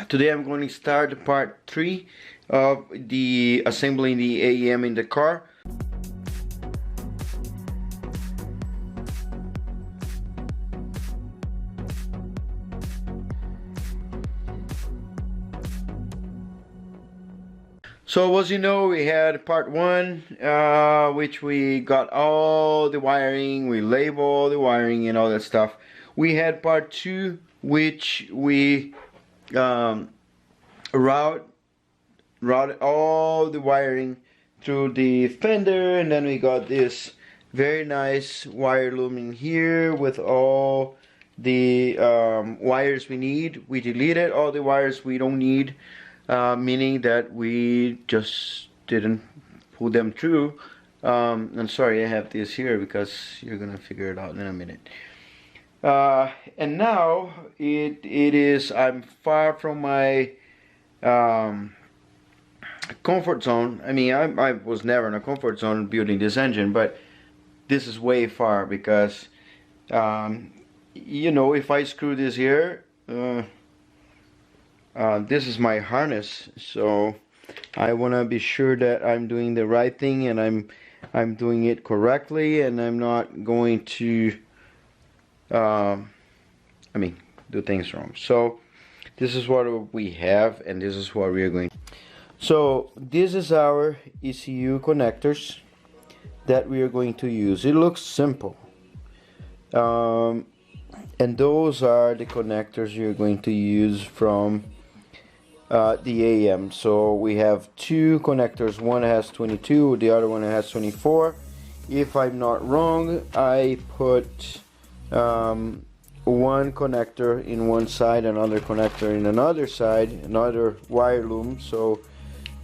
Today I'm going to start part 3 of the assembling the AEM in the car. So as you know, we had part 1, which we got all the wiring, we labeled all the wiring and all that stuff. We had part 2, which we routed all the wiring through the fender, and then we got this very nice wire loom here with all the wires we need. We deleted all the wires we don't need, meaning that we just didn't pull them through. I'm sorry, I have this here because you're gonna figure it out in a minute. And now I'm far from my comfort zone. I mean, I was never in a comfort zone building this engine, but this is way far because you know, if I screw this here, this is my harness, so I want to be sure that I'm doing the right thing and I'm doing it correctly, and I'm not going to do things wrong. So this is what we have, and this is what we are going. So this is our ECU connectors that we are going to use. It looks simple, and those are the connectors you're going to use from the AEM. So we have 2 connectors. One has 22, the other one has 24. If I'm not wrong, I put one connector in one side, another connector in another side, another wire loom, so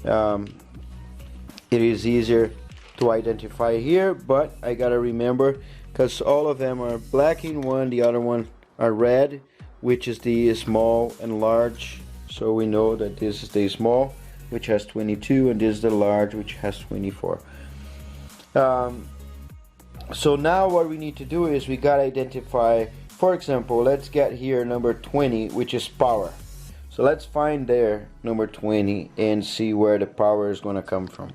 it is easier to identify here. But I gotta remember, because all of them are black in one, the other one are red, which is the small and large. So we know that this is the small, which has 22, and this is the large, which has 24. So now what we need to do is we gotta identify, for example, let's get here number 20, which is power. So let's find there number 20 and see where the power is gonna come from.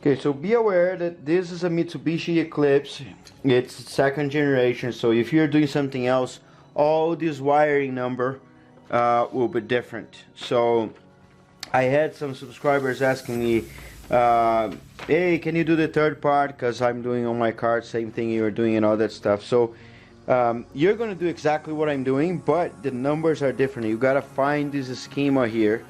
Okay, so be aware that this is a Mitsubishi Eclipse. It's 2nd generation, so if you're doing something else, all this wiring number will be different. So I had some subscribers asking me, hey, can you do the 3rd part, because I'm doing on my car same thing you're doing and all that stuff. So you're going to do exactly what I'm doing, but the numbers are different. You got to find this schema here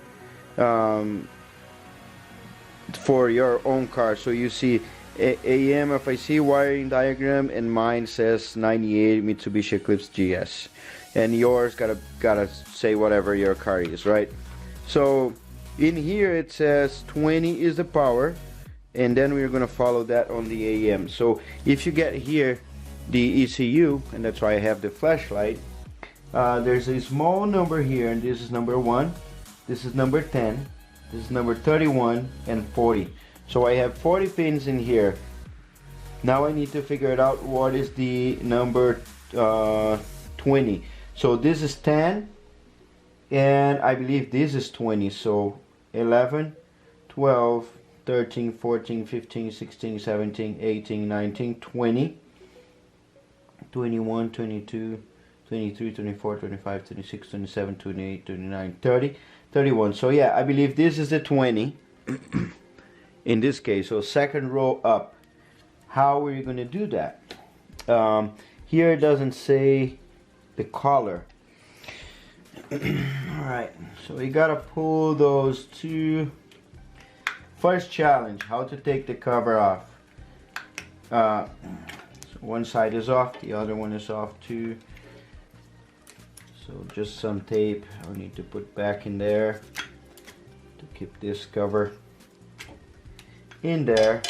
for your own car. So you see AEM FIC wiring diagram, and mine says 98 Mitsubishi Eclipse GS, and yours gotta say whatever your car is, right? So in here it says 20 is the power, and then we're gonna follow that on the AEM. So if you get here the ECU, and that's why I have the flashlight, there's a small number here, and this is number 1, this is number 10, this is number 31, and 40. So I have 40 pins in here. Now I need to figure it out what is the number 20. So this is 10, and I believe this is 20. So 11, 12, 13, 14, 15, 16, 17, 18, 19, 20, 21, 22, 23, 24, 25, 26, 27, 28, 29, 30, 31. So yeah, I believe this is the 20 in this case. So 2nd row up. How are you going to do that? Here it doesn't say the color. Alright, so we gotta pull those 2. First challenge, how to take the cover off. So one side is off, the other one is off too. So just some tape I need to put back in there to keep this cover in there.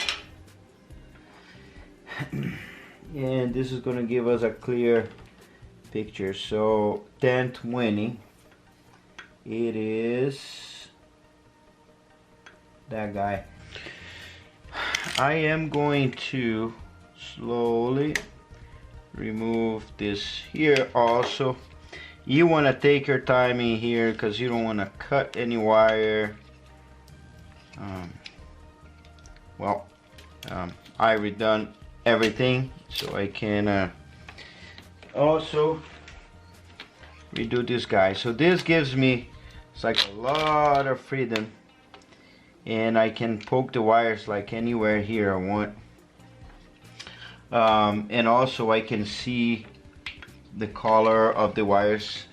And this is going to give us a clear picture. So 1020, it is that guy. I am going to slowly remove this here also, You want to take your time in here because you don't want to cut any wire. I redone everything, so I can also redo this guy. So this gives me, it's like a lot of freedom, and I can poke the wires like anywhere here I want. And also I can see the color of the wires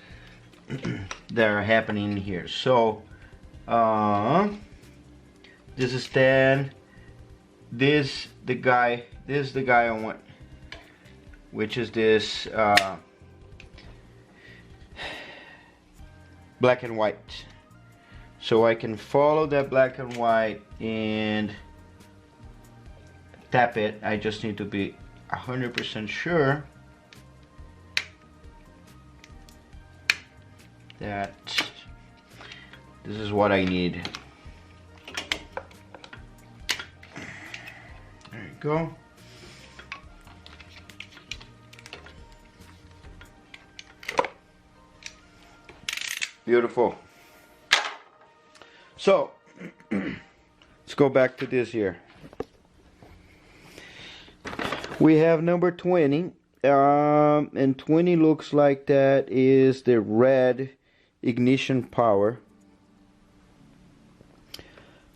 that are happening here. So this is 10. This is the guy I want, which is this black and white. So I can follow that black and white and tap it. I just need to be 100% sure that this is what I need. There you go. Beautiful. So let's go back to this here. We have number 20, and 20 looks like that is the red ignition power,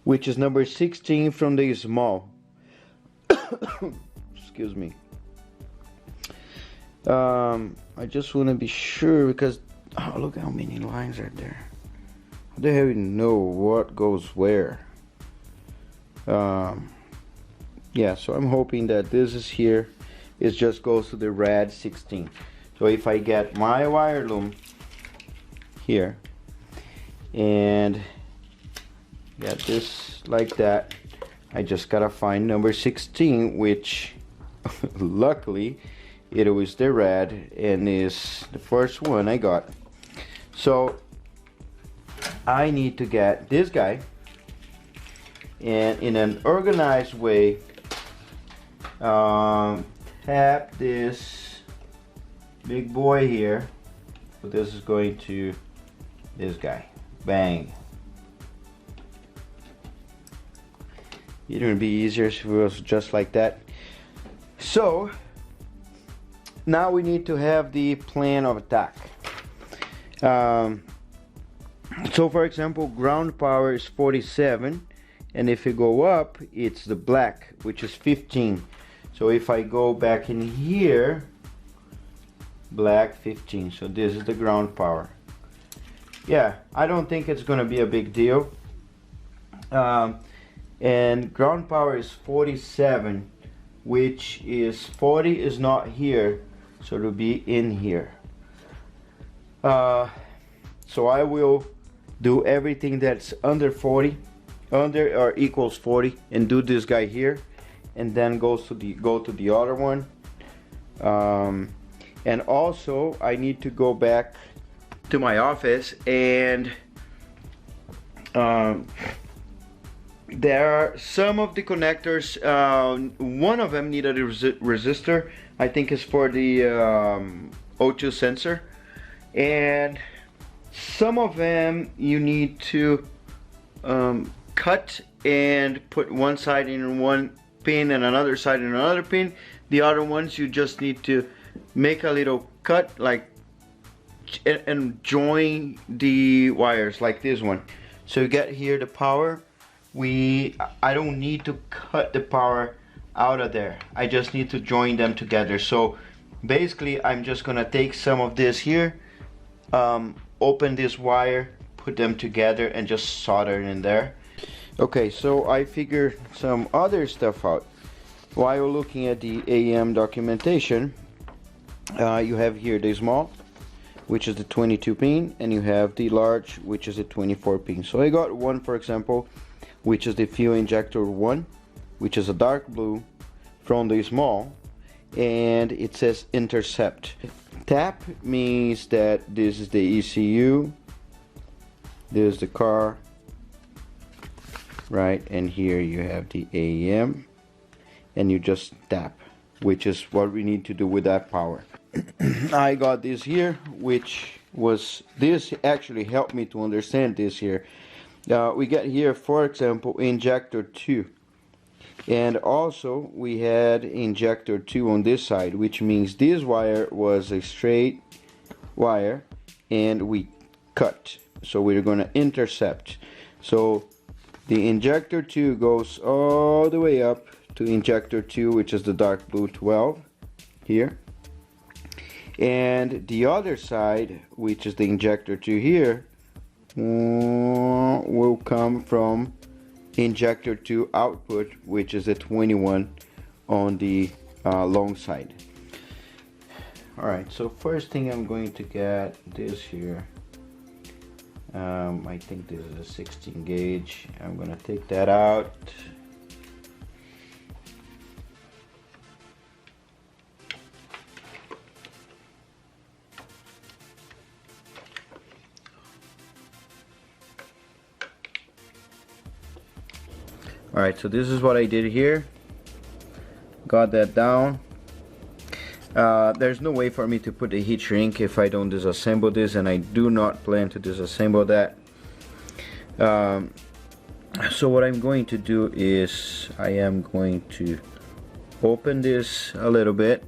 which is number 16 from the small. Excuse me. I just want to be sure because look how many lines are there. How the hell do you know what goes where? Yeah, so I'm hoping that this is here. It just goes to the red 16. So if I get my wire loom here and get this like that, I just gotta find number 16, which luckily it was the red and is the first one I got. So I need to get this guy and in an organized way tap this big boy here. So this is going to this guy. Bang. It would be easier if it was just like that. So now we need to have the plan of attack. So for example, ground power is 47, and if you go up, it's the black, which is 15. So if I go back in here, black 15. So this is the ground power. Yeah, I don't think it's gonna be a big deal. And ground power is 47, which is 40 is not here, so it'll be in here. So I will do everything that's under 40, under or equals 40, and do this guy here, and then go to the other one. And also I need to go back to my office, and there are some of the connectors. One of them needed a resistor. I think it's for the O2 sensor, and some of them you need to cut and put one side in one pin and another side in another pin. The other ones you just need to make a little cut like and join the wires like this one. So you get here the power. I don't need to cut the power out of there. I just need to join them together. So basically I'm just gonna take some of this here, open this wire, put them together, and just solder it in there. Okay, so I figured some other stuff out. While looking at the AEM documentation, you have here the small, which is the 22 pin, and you have the large, which is the 24 pin. So I got one, for example, which is the fuel injector 1, which is a dark blue from the small, and it says intercept. Tap means that this is the ECU, this is the car, right, and here you have the AEM, and you just tap, which is what we need to do with that power. I got this here, which was this actually helped me to understand this here. We get here, for example, injector 2, and also we had injector 2 on this side, which means this wire was a straight wire and we cut, so we're going to intercept. So the injector 2 goes all the way up to injector 2, which is the dark blue 12 here, and the other side, which is the injector 2 here, will come from injector 2 output, which is a 21 on the long side. Alright, so first thing I'm going to get this here. I think this is a 16 gauge. I'm gonna take that out. Alright, so this is what I did here. Got that down. There's no way for me to put a heat shrink if I don't disassemble this, and I do not plan to disassemble that. So what I'm going to do is I am going to open this a little bit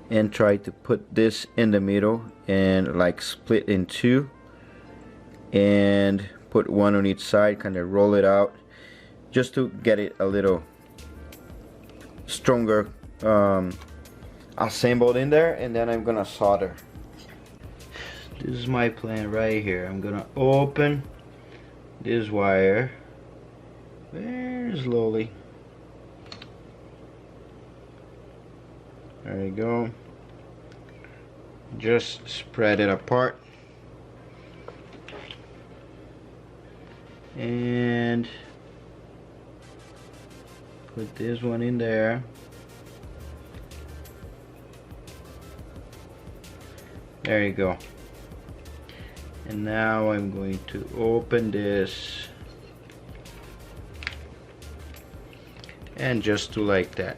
and try to put this in the middle and like split in two and put one on each side, kind of roll it out just to get it a little stronger assembled in there, and then I'm gonna solder. This is my plan right here. I'm gonna open this wire very slowly. There you go. Just spread it apart and put this one in there. There you go. And now I'm going to open this and just do like that.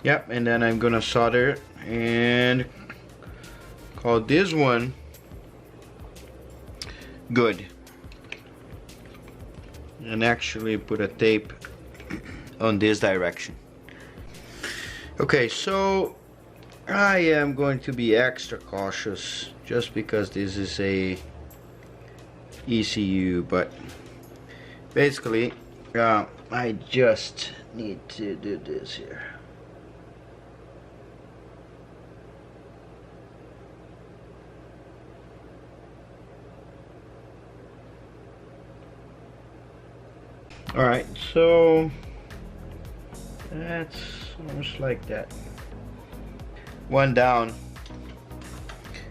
Yep, and then I'm gonna solder it and call this one good. And actually put a tape on this direction. Okay, so I am going to be extra cautious just because this is a ECU, but basically I just need to do this here. Alright, so that's almost like that. One down,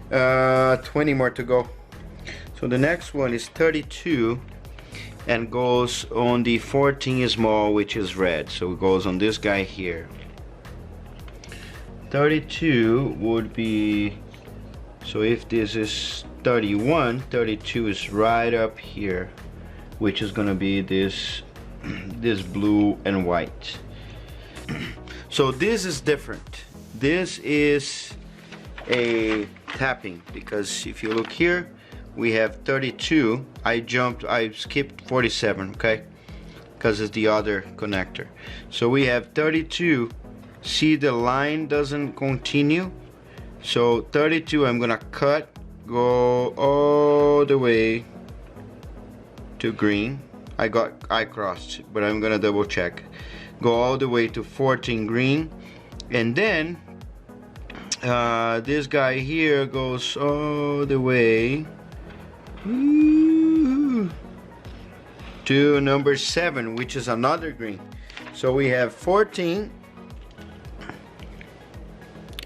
20 more to go. So the next one is 32 and goes on the 14 small, which is red, so it goes on this guy here. 32 would be, so if this is 31, 32 is right up here, which is gonna be this this blue and white. So this is different. This is a tapping, because if you look here we have 32. I skipped 47, okay, because it's the other connector. So we have 32. See, the line doesn't continue, so 32 I'm gonna cut, go all the way to green. I crossed, but I'm gonna double check. Go all the way to 14 green, and then this guy here goes all the way to number 7, which is another green. So we have 14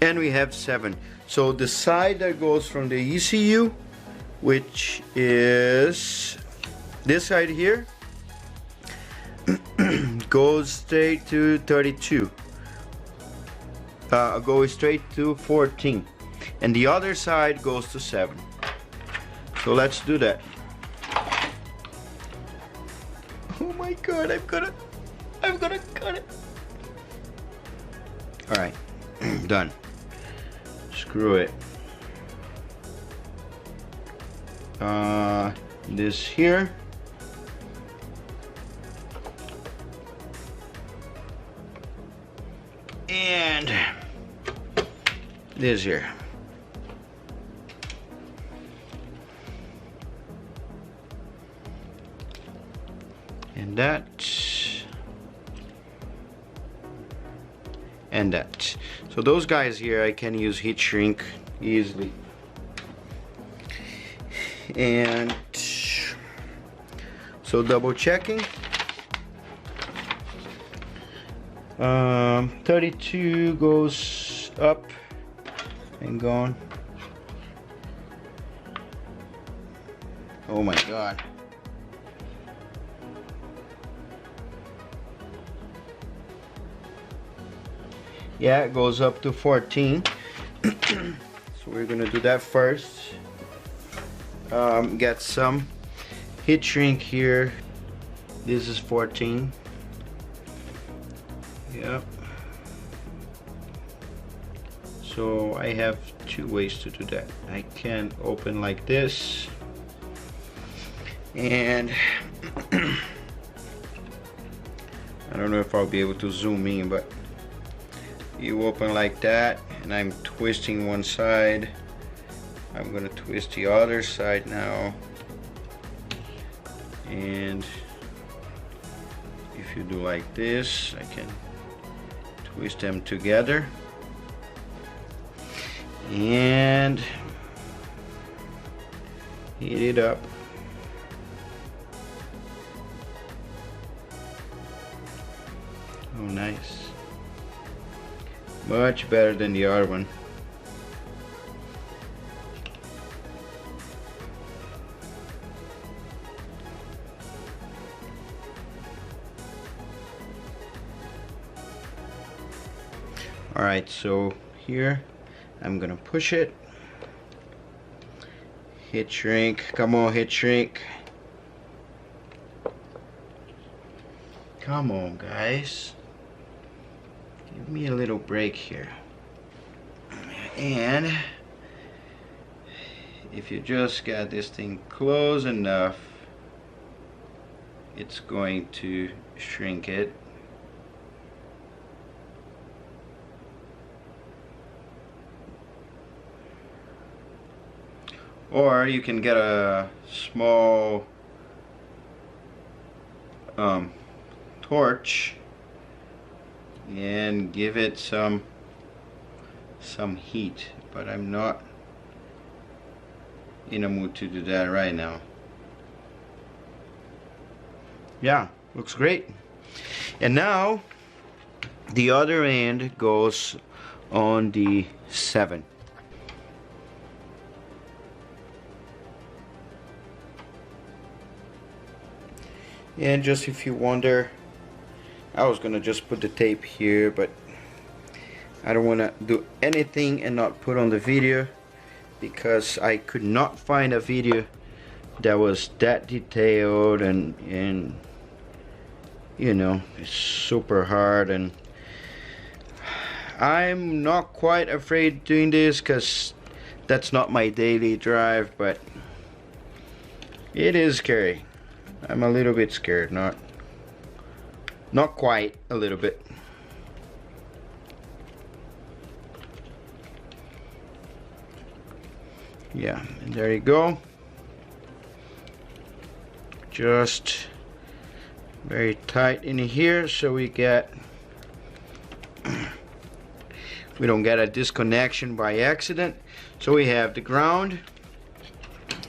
and we have 7. So the side that goes from the ECU, which is this side here, goes straight to 32. Goes straight to 14, and the other side goes to 7. So let's do that. Oh my god, I'm gonna cut it. Alright, done. screw it. This here. And this here. And that. And that. So those guys here I can use heat shrink easily. And so double checking. 32 goes up and gone. Oh my god. Yeah, it goes up to 14. So we're gonna do that first. Get some heat shrink here. This is 14. Yep. So I have two ways to do that. I can open like this, and I don't know if I'll be able to zoom in, but you open like that, and I'm twisting one side. I'm gonna twist the other side now, and if you do like this, I can twist them together and heat it up. Oh, nice. Much better than the other one. Alright, so here I'm gonna push it. Heat shrink, come on, heat shrink. Come on, guys. Give me a little break here. And if you just got this thing close enough, it's going to shrink it. Or you can get a small torch and give it some heat, but I'm not in a mood to do that right now. Yeah, looks great. And now the other end goes on the 7. And just if you wonder, I was gonna just put the tape here, but I don't want to do anything and not put on the video, because I could not find a video that was that detailed, and you know, it's super hard. And I'm not quite afraid doing this because that's not my daily drive, but it is scary. I'm a little bit scared, not quite, a little bit. Yeah, and there you go. Just very tight in here so we don't get a disconnection by accident. So we have the ground,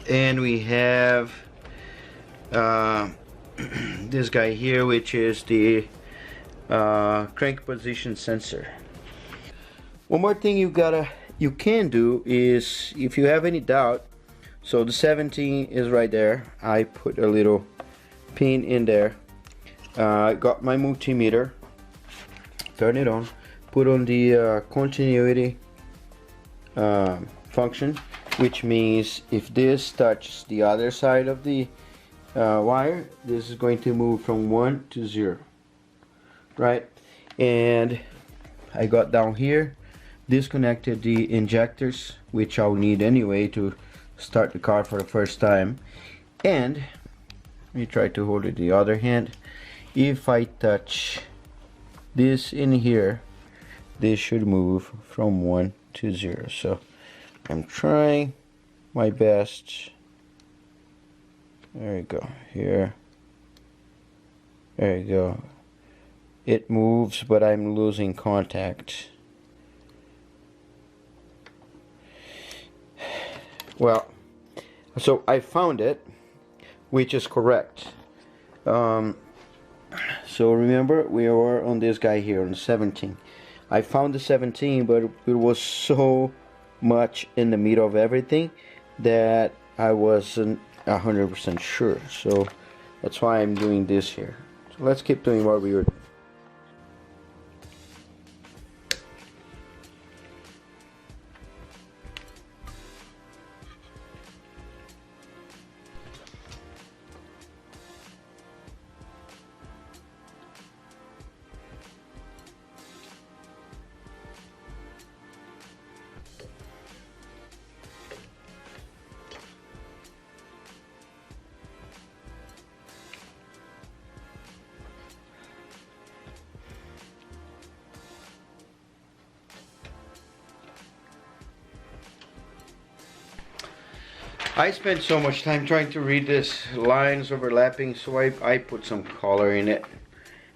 and we have this guy here, which is the crank position sensor. One more thing you can do is, if you have any doubt, so the 17 is right there. I put a little pin in there. I got my multimeter, turn it on, put on the continuity function, which means if this touches the other side of the wire, this is going to move from 1 to 0, right? And I got down here disconnected the injectors, which I'll need anyway to start the car for the first time. And let me try to hold it the other hand. If I touch this in here, this should move from 1 to 0. So I'm trying my best. There you go. Here. There you go. It moves, but I'm losing contact. Well, so I found it, which is correct. So remember, we were on this guy here on 17. I found the 17, but it was so much in the middle of everything that I wasn't 100% sure. So that's why I'm doing this here. So let's keep doing what we were doing. I spent so much time trying to read this lines overlapping, so I put some color in it.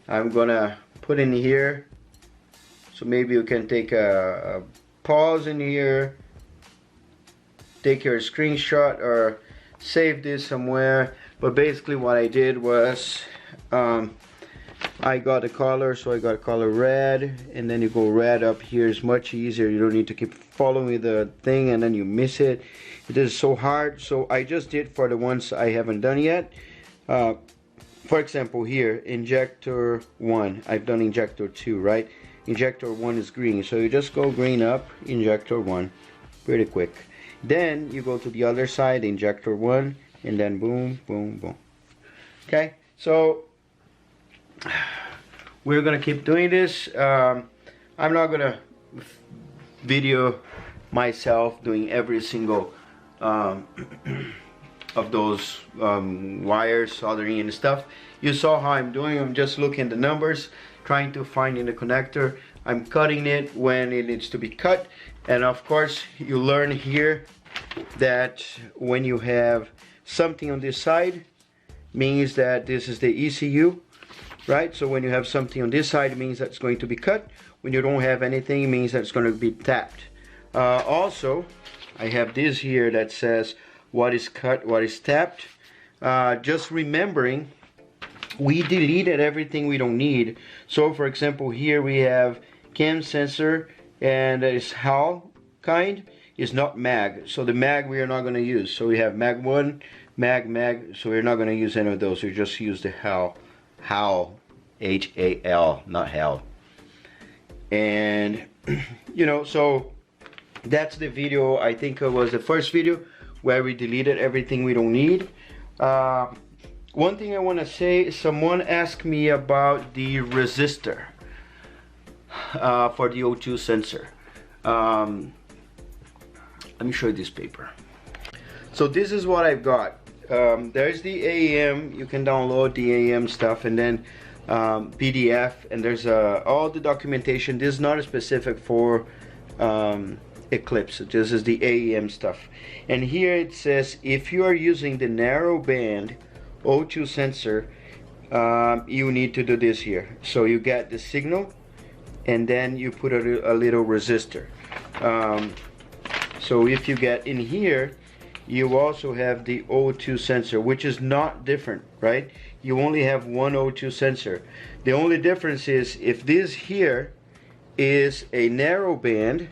I'm gonna put in here, so maybe you can take a pause in here, take your screenshot or save this somewhere. But basically what I did was I got a color, so I got a color red, and then you go red up here. Is much easier. You don't need to keep following the thing and then you miss it. It is so hard, so I just did for the ones I haven't done yet. For example, here, injector 1, I've done injector 2, right? Injector 1 is green, so you just go green up, injector 1, pretty quick. Then you go to the other side, injector 1, and then boom, boom, boom. Okay, so we're gonna keep doing this. I'm not gonna video myself doing every single of those wires, soldering and stuff. You saw how I'm doing. I'm just looking at the numbers, trying to find in the connector. I'm cutting it when it needs to be cut. And of course you learn here that when you have something on this side, means that this is the ECU, right? So when you have something on this side, it means that it's going to be cut. When you don't have anything, it means that it's going to be tapped. Also, I have this here that says what is cut, what is tapped. Just remembering, we deleted everything we don't need. So for example, here we have cam sensor, and it's HAL kind, is not mag. So the mag we are not going to use. So we have mag 1, mag, so we're not going to use any of those. We just use the HAL, H-A-L, not HAL. And you know, so that's the video. I think it was the first video where we deleted everything we don't need. One thing I want to say, someone asked me about the resistor for the O2 sensor. Let me show you this paper. So this is what I've got. There's the AEM. You can download the AEM stuff, and then PDF, and there's all the documentation. This is not specific for Eclipse. This is the AEM stuff. And here it says if you are using the narrow band O2 sensor, you need to do this here. So you get the signal, and then you put a little resistor. So if you get in here, you also have the O2 sensor, which is not different, right? You only have one O2 sensor. The only difference is if this here is a narrow band,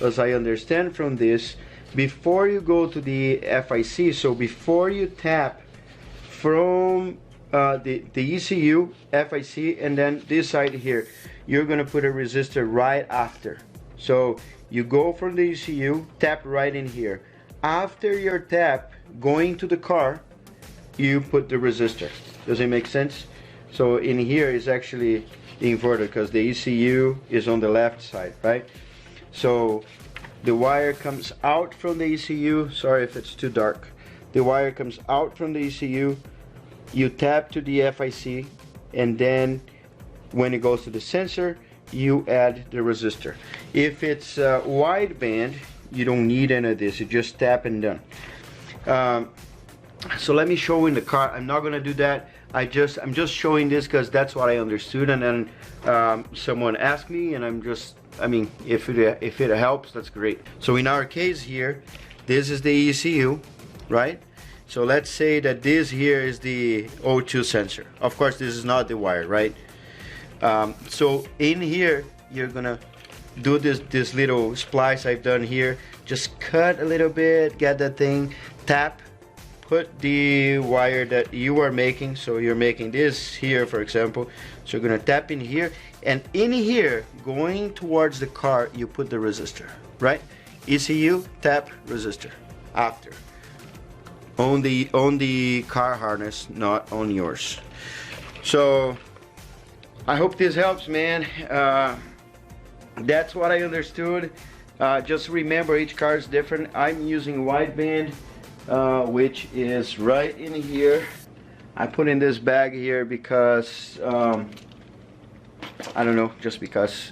as I understand from this, before you go to the FIC, so before you tap from the ECU, FIC, and then this side here, you're gonna put a resistor right after. So you go from the ECU, tap right in here. After your tap, going to the car, you put the resistor. Does it make sense? So in here is actually inverted because the ECU is on the left side, right? So the wire comes out from the ECU. Sorry if it's too dark. The wire comes out from the ECU. You tap to the FIC, and then when it goes to the sensor, you add the resistor. If it's wideband, you don't need any of this. You just tap and done. So let me show in the car. I'm not gonna do that. I'm just showing this because that's what I understood, and then someone asked me, and I mean, if it helps, that's great. So in our case here, this is the ECU, right? So let's say that this here is the O2 sensor. Of course, this is not the wire, right? So in here, you're gonna do this little splice I've done here. Just cut a little bit, get that thing, tap, put the wire that you are making. So you're making this here, for example. So you're gonna tap in here, and in here, going towards the car, you put the resistor, right? ECU, tap, resistor, after. On the car harness, not on yours. So I hope this helps, man. That's what I understood. Just remember, each car is different. I'm using wideband, which is right in here. I put in this bag here because I don't know, just because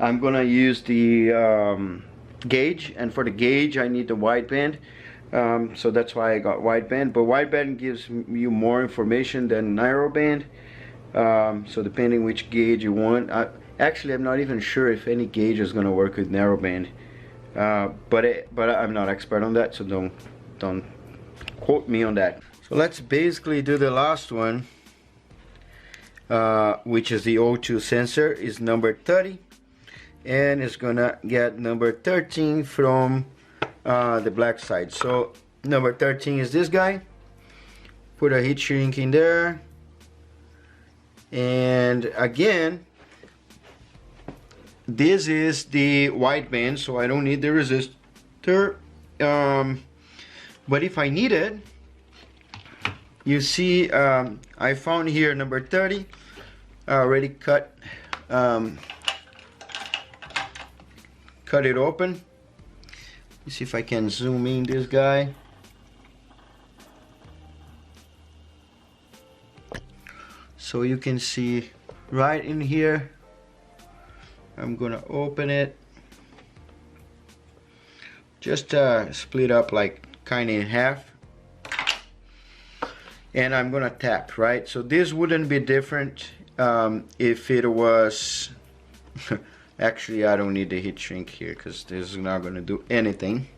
I'm gonna use the gauge, and for the gauge I need the wideband. So that's why I got wideband, but wideband gives you more information than narrowband. So depending which gauge you want, actually I'm not even sure if any gauge is gonna work with narrowband, but I'm not expert on that, so don't quote me on that. So let's basically do the last one, which is the O2 sensor, is number 30, and it's gonna get number 13 from the black side. So number 13 is this guy. Put a heat shrink in there, and again, this is the wideband, so I don't need the resistor. But if I need it, you see, I found here number 30. I already cut it open. Let's see if I can zoom in this guy. So you can see right in here. I'm gonna open it. Just split up like kind of in half. And I'm gonna tap, right? So this wouldn't be different if it was actually, I don't need the heat shrink here because this is not gonna do anything.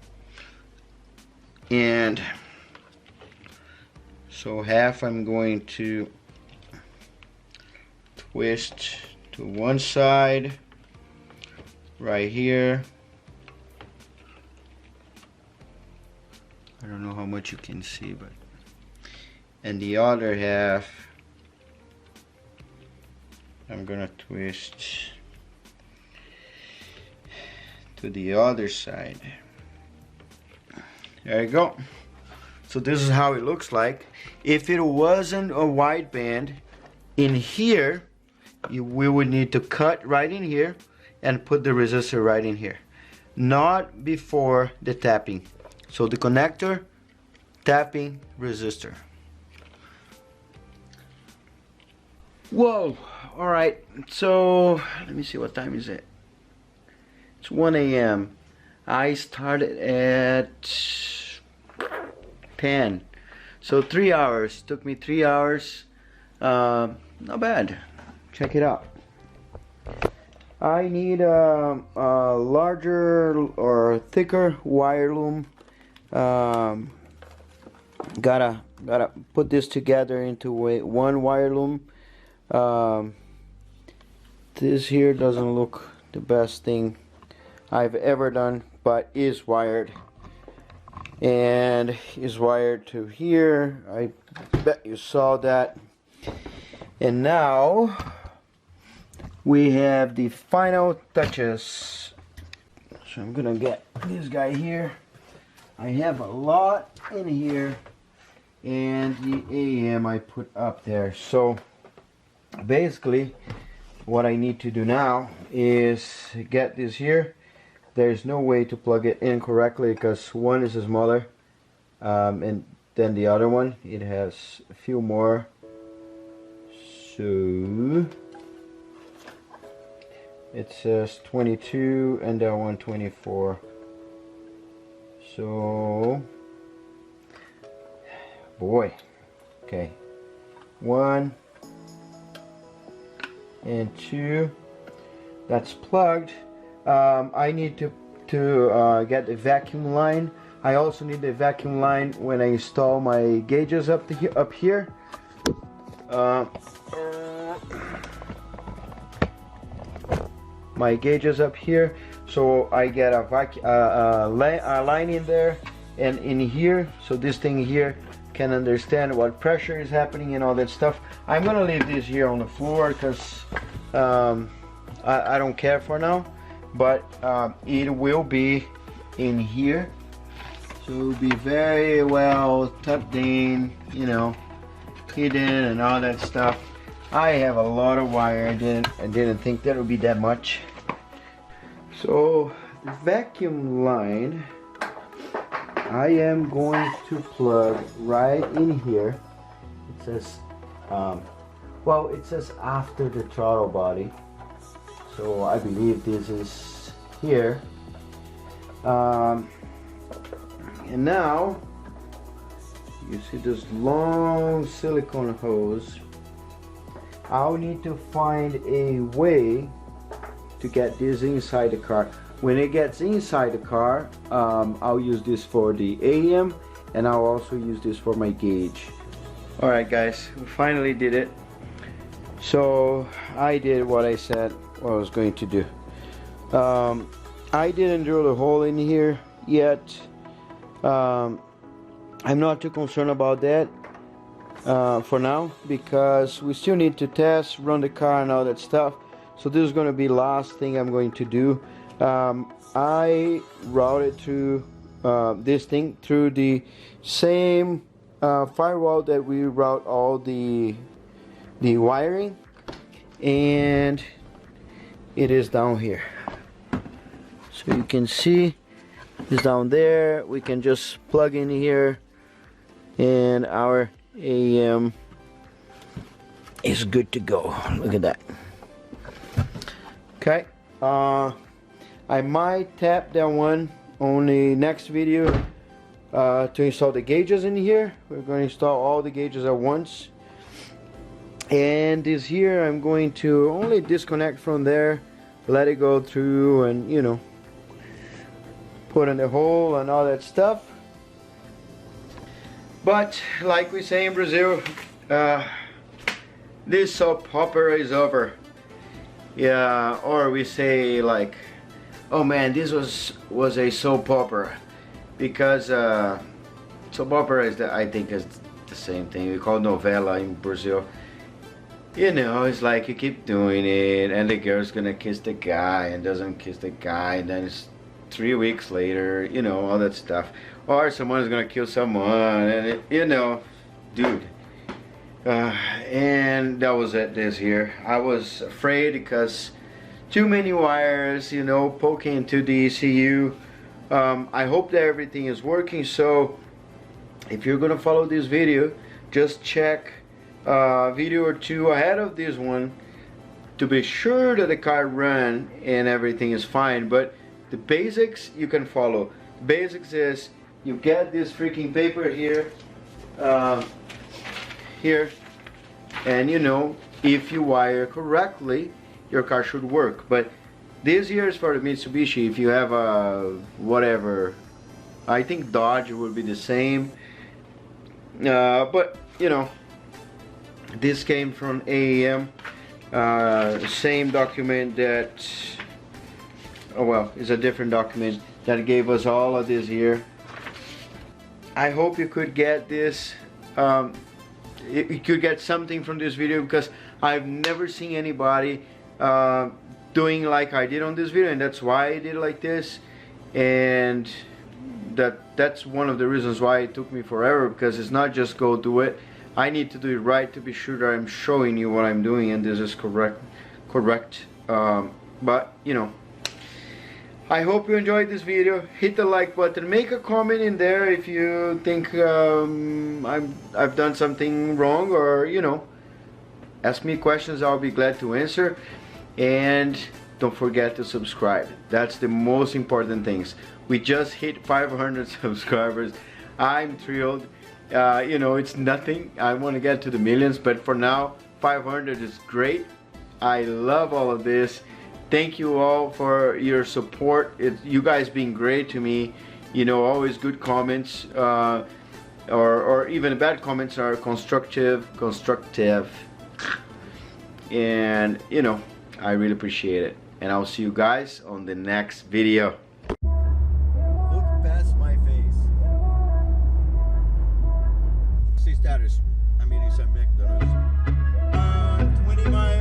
And so half I'm going to twist to one side right here. I don't know how much you can see, but and the other half I'm gonna twist to the other side. There you go. So this is how it looks like. If it wasn't a wideband, in here we would need to cut right in here and put the resistor right in here, not before the tapping. So the connector, tapping, resistor. Whoa, all right, so let me see, what time is it? It's 1 a.m. I started at 10, so 3 hours. Took me 3 hours. Not bad. Check it out. I need a larger or thicker wire loom. Gotta put this together into one wire loom. This here doesn't look the best thing I've ever done, but is wired, and is wired to here. I bet you saw that. And now we have the final touches. So I'm gonna get this guy here. I have a lot in here, and the AEM I put up there. So basically what I need to do now is get this here. there's no way to plug it in correctly because one is smaller and than the other one. It has a few more. So it says 22 and that one 24. So boy, okay, 1 and 2, that's plugged. I need to get the vacuum line. I also need the vacuum line when I install my gauges up here. My gauges up here, so I get a line in there and in here, so this thing here can understand what pressure is happening and all that stuff. I'm gonna leave this here on the floor because I don't care for now, but it will be in here, so it will be very well tucked in, you know, hidden and all that stuff. I have a lot of wire. I didn't think that would be that much. So the vacuum line I am going to plug right in here. It says well, it says after the throttle body, so I believe this is here. And now you see this long silicone hose. I'll need to find a way to get this inside the car. When it gets inside the car, I'll use this for the AEM, and I'll also use this for my gauge. Alright guys, we finally did it. So I did what I said what I was going to do. I didn't drill the hole in here yet. I'm not too concerned about that for now, because we still need to test, run the car and all that stuff. So this is going to be the last thing I'm going to do. I routed through this thing through the same firewall that we route all the wiring, and it is down here. So you can see it's down there. We can just plug in here and our AEM is good to go. Look at that. Okay, I might tap that one on the next video to install the gauges in here. We're going to install all the gauges at once, and this here I'm going to only disconnect from there, let it go through, and you know, put in the hole and all that stuff. But like we say in Brazil, this soap opera is over. Yeah, or we say like, oh man, this was a soap opera, because soap opera is I think is the same thing. We call novela in Brazil. You know, it's like you keep doing it, and the girl's gonna kiss the guy and doesn't kiss the guy, and then it's 3 weeks later, you know, all that stuff. Or someone's gonna kill someone, and you know, dude. And that was it this year. I was afraid because too many wires, you know, poking into the ECU. I hope that everything is working. So if you're gonna follow this video, just check a video or two ahead of this one to be sure that the car run and everything is fine. But the basics you can follow. The basics is you get this freaking paper here, and you know, if you wire correctly, your car should work. But this here is for the Mitsubishi. If you have a whatever, I think Dodge would be the same. But you know, this came from AEM, same document that, oh well, it's a different document that gave us all of this here. I hope you could get this, you could get something from this video, because I've never seen anybody doing like I did on this video, and that's why I did it like this. And that's one of the reasons why it took me forever, because it's not just go do it. I need to do it right to be sure that I'm showing you what I'm doing and this is correct. But you know, I hope you enjoyed this video. Hit the like button. Make a comment in there if you think I've done something wrong, or you know, ask me questions. I'll be glad to answer. And don't forget to subscribe. That's the most important things. We just hit 500 subscribers. I'm thrilled. You know, it's nothing. I want to get to the millions, but for now 500 is great. I love all of this. Thank you all for your support. You guys being great to me. You know, always good comments, or even bad comments are constructive. And you know, I really appreciate it. And I'll see you guys on the next video. Look past my face. See status. I'm eating some McDonald's. 20 miles.